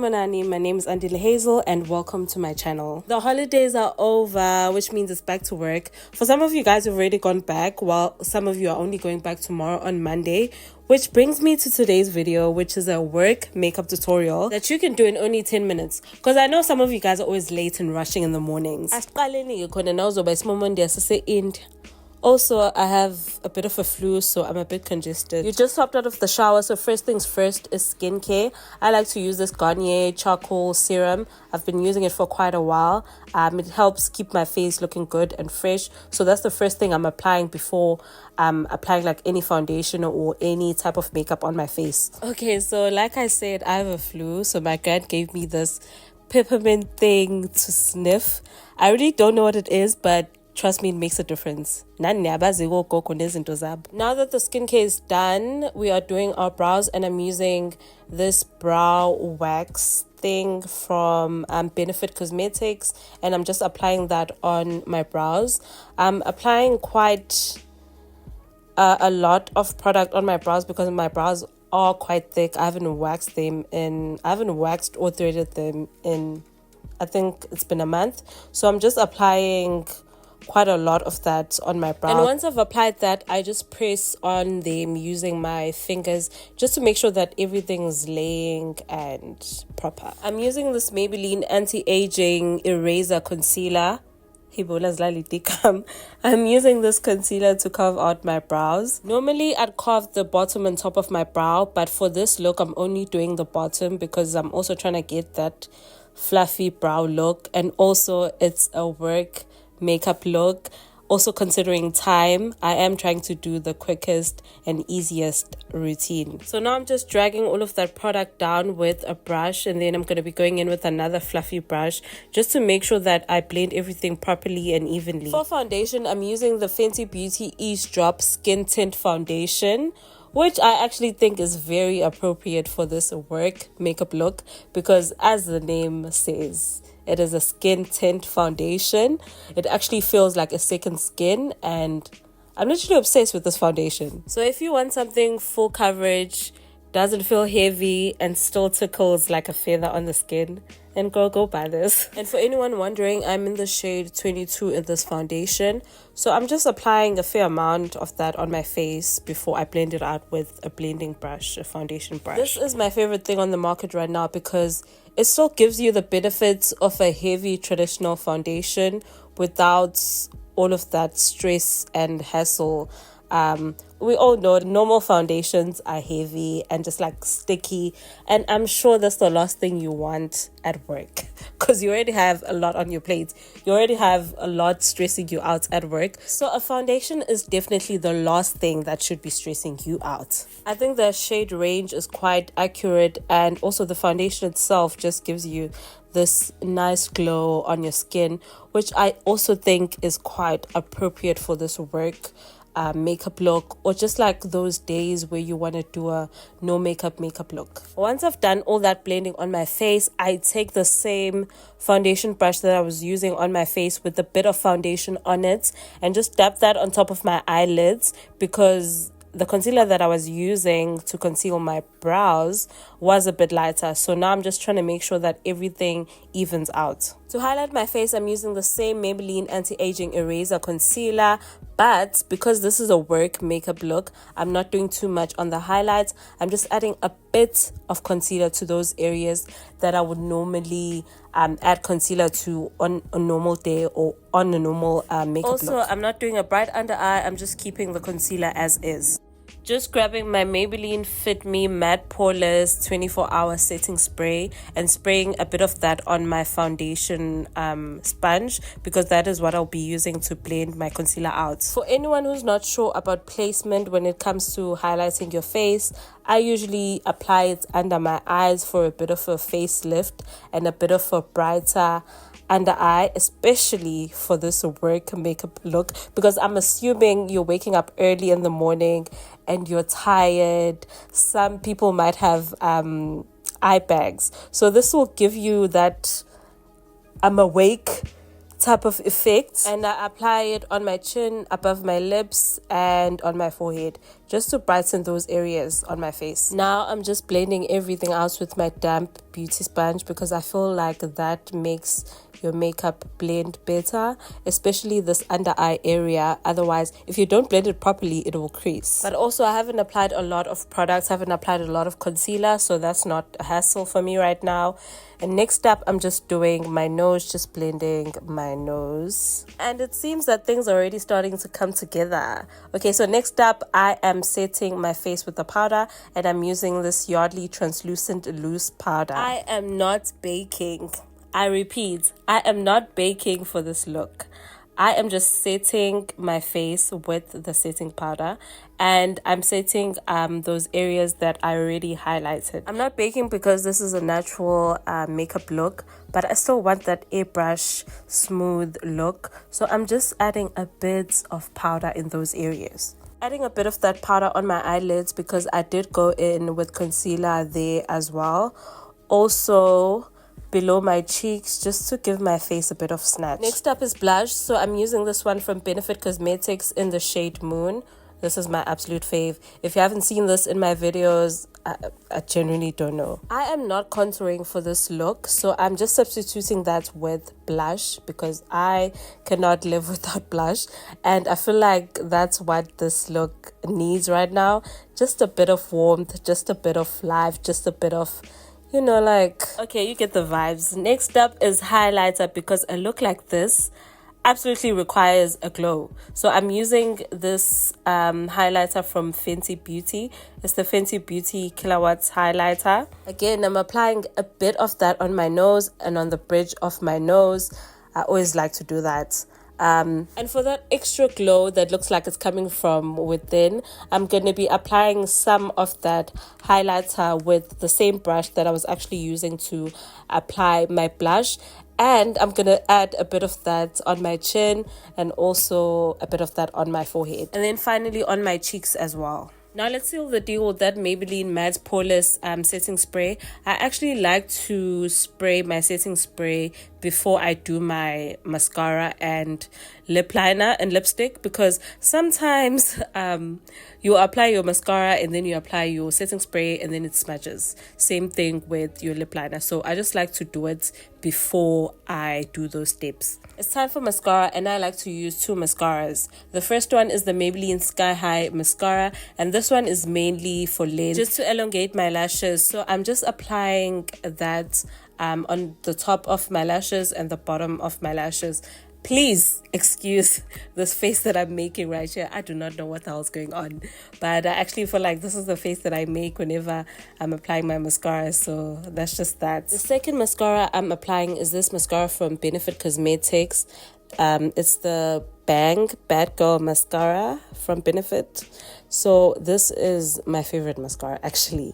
Sanibonani, my name is Andile Hazel and welcome to my channel. The holidays are over, which means it's back to work. For some of you guys who've already gone back, while some of you are only going back tomorrow on Monday, which brings me to today's video, which is a work makeup tutorial that you can do in only 10 minutes. Because I know some of you guys are always late and rushing in the mornings. Also, I have a bit of a flu, so I'm a bit congested. You just hopped out of the shower, so first things first is skincare. I like to use this Garnier Charcoal serum. I've been using it for quite a while. It helps keep my face looking good and fresh. So that's the first thing I'm applying before applying like any foundation or any type of makeup on my face. Okay, so like I said, I have a flu, so my dad gave me this peppermint thing to sniff. I really don't know what it is, but trust me, it makes a difference. Now that the skincare is done, we are doing our brows, and I'm using this brow wax thing from Benefit Cosmetics, and I'm just applying that on my brows. I'm applying quite a lot of product on my brows because my brows are quite thick. I haven't waxed or threaded them in, I think it's been a month. So I'm just applying quite a lot of that on my brow, and once I've applied that, I just press on them using my fingers just to make sure that everything's laying and proper. I'm using this Maybelline anti-aging eraser concealer. I'm using this concealer to carve out my brows. Normally I'd carve the bottom and top of my brow, but for this look I'm only doing the bottom because I'm also trying to get that fluffy brow look, and also it's a work makeup look. Also considering time, I am trying to do the quickest and easiest routine. So now I'm just dragging all of that product down with a brush, and then I'm going to be going in with another fluffy brush just to make sure that I blend everything properly and evenly. For foundation, I'm using the Fenty Eaze Drop Skin Tint Foundation, which I actually think is very appropriate for this work makeup look because, as the name says, it is a skin tint foundation. It actually feels like a second skin, and I'm literally obsessed with this foundation. So if you want something full coverage, doesn't feel heavy, and still tickles like a feather on the skin, then go buy this. And for anyone wondering, I'm in the shade 22 in this foundation. So I'm just applying a fair amount of that on my face before I blend it out with a blending brush, a foundation brush. This is my favorite thing on the market right now because it still gives you the benefits of a heavy traditional foundation without all of that stress and hassle. We all know normal foundations are heavy and just like sticky, and I'm sure that's the last thing you want at work because you already have a lot on your plate. You already have a lot stressing you out at work. So a foundation is definitely the last thing that should be stressing you out. I think the shade range is quite accurate, and also the foundation itself just gives you this nice glow on your skin, which I also think is quite appropriate for this work makeup look, or just like those days where you want to do a no makeup look. Once I've done all that blending on my face, I take the same foundation brush that I was using on my face with a bit of foundation on it and just dab that on top of my eyelids, because the concealer that I was using to conceal my brows was a bit lighter. So now I'm just trying to make sure that everything evens out. To highlight my face, I'm using the same Maybelline Anti-Aging Eraser Concealer, but because this is a work makeup look, I'm not doing too much on the highlights. I'm just adding a bit of concealer to those areas that I would normally add concealer to on a normal day or on a normal makeup look. Also, I'm not doing a bright under eye. I'm just keeping the concealer as is. Just grabbing my Maybelline Fit Me Matte Poreless 24-hour setting spray and spraying a bit of that on my foundation sponge, because that is what I'll be using to blend my concealer out. For anyone who's not sure about placement when it comes to highlighting your face, I usually apply it under my eyes for a bit of a facelift and a bit of a brighter under eye, especially for this work makeup look, because I'm assuming you're waking up early in the morning and you're tired. Some people might have eye bags, so this will give you that I'm awake type of effect. And I apply it on my chin, above my lips, and on my forehead, just to brighten those areas on my face. Now I'm just blending everything out with my damp beauty sponge because I feel like that makes your makeup blend better, especially this under eye area. Otherwise, if you don't blend it properly, it will crease. But also, I haven't applied a lot of products, I haven't applied a lot of concealer, so that's not a hassle for me right now. And next up, I'm just doing my nose, just blending my nose. And it seems that things are already starting to come together. Okay, so next up, I am setting my face with the powder, and I'm using this Yardley translucent loose powder. I am not baking. I repeat, I am not baking for this look. I am just setting my face with the setting powder, and I'm setting those areas that I already highlighted. I'm not baking because this is a natural makeup look, but I still want that airbrush smooth look. So I'm just adding a bit of powder in those areas. Adding a bit of that powder on my eyelids because I did go in with concealer there as well. Also below my cheeks, just to give my face a bit of snatch. Next up is blush. So I'm using this one from Benefit Cosmetics in the shade Moon. This is my absolute fave. If you haven't seen this in my videos, I genuinely don't know. I am not contouring for this look, so I'm just substituting that with blush because I cannot live without blush, and I feel like that's what this look needs right now. Just a bit of warmth, just a bit of life, just a bit of, you know, like, okay, you get the vibes. Next up is highlighter because a look like this absolutely requires a glow. So I'm using this highlighter from Fenty Beauty. It's the Fenty Beauty Kilowatts highlighter. Again, I'm applying a bit of that on my nose and on the bridge of my nose. I always like to do that. And for that extra glow that looks like it's coming from within, I'm going to be applying some of that highlighter with the same brush that I was actually using to apply my blush. And I'm going to add a bit of that on my chin and also a bit of that on my forehead. And then finally on my cheeks as well. Now let's seal the deal with that Maybelline Matte Poreless setting spray. I actually like to spray my setting spray before I do my mascara and lip liner and lipstick, because sometimes you apply your mascara and then you apply your setting spray and then it smudges. Same thing with your lip liner. So I just like to do it before I do those steps. It's time for mascara, and I like to use two mascaras. The first one is the Maybelline Sky High Mascara, and this one is mainly for length, just to elongate my lashes. So I'm just applying that on the top of my lashes and the bottom of my lashes. Please excuse this face that I'm making right here. I do not know what the hell's going on, but I actually feel like this is the face that I make whenever I'm applying my mascara, so that's just that. The second mascara I'm applying is this mascara from Benefit Cosmetics. It's the BadGal Mascara from Benefit. So this is my favorite mascara actually,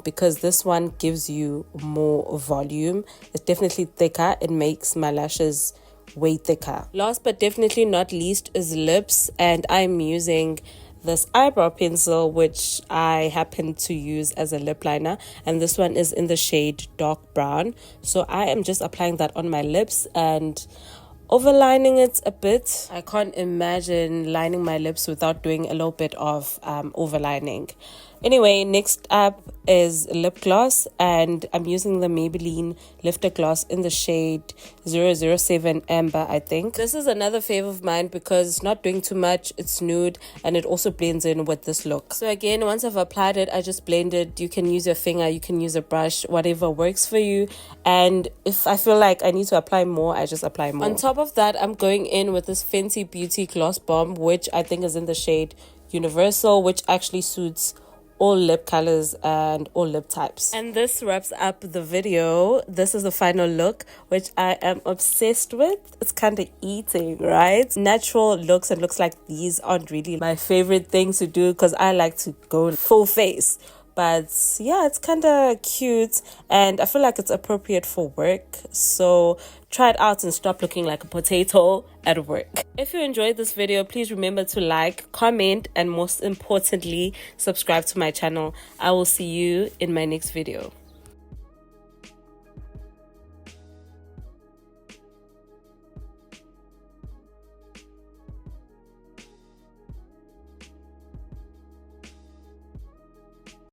because this one gives you more volume. It's definitely thicker. It makes my lashes way thicker. Last but definitely not least is lips, and I'm using this eyebrow pencil, which I happen to use as a lip liner, and this one is in the shade dark brown. So I am just applying that on my lips and overlining it a bit. I can't imagine lining my lips without doing a little bit of overlining. Anyway, next up is lip gloss, and I'm using the Maybelline Lifter Gloss in the shade 007 Amber, I think. This is another fave of mine because it's not doing too much, it's nude, and it also blends in with this look. So again, once I've applied it, I just blend it. You can use your finger, you can use a brush, whatever works for you. And if I feel like I need to apply more, I just apply more. On top of that, I'm going in with this Fenty Beauty Gloss Bomb, which I think is in the shade Universal, which actually suits all lip colors and all lip types. And this wraps up the video. This is the final look, which I am obsessed with. It's kind of eating, right? Natural looks and looks like these aren't really my favorite things to do because I like to go full face. But yeah, it's kind of cute and I feel like it's appropriate for work. So try it out and stop looking like a potato at work. If you enjoyed this video, please remember to like, comment, and most importantly, subscribe to my channel. I will see you in my next video.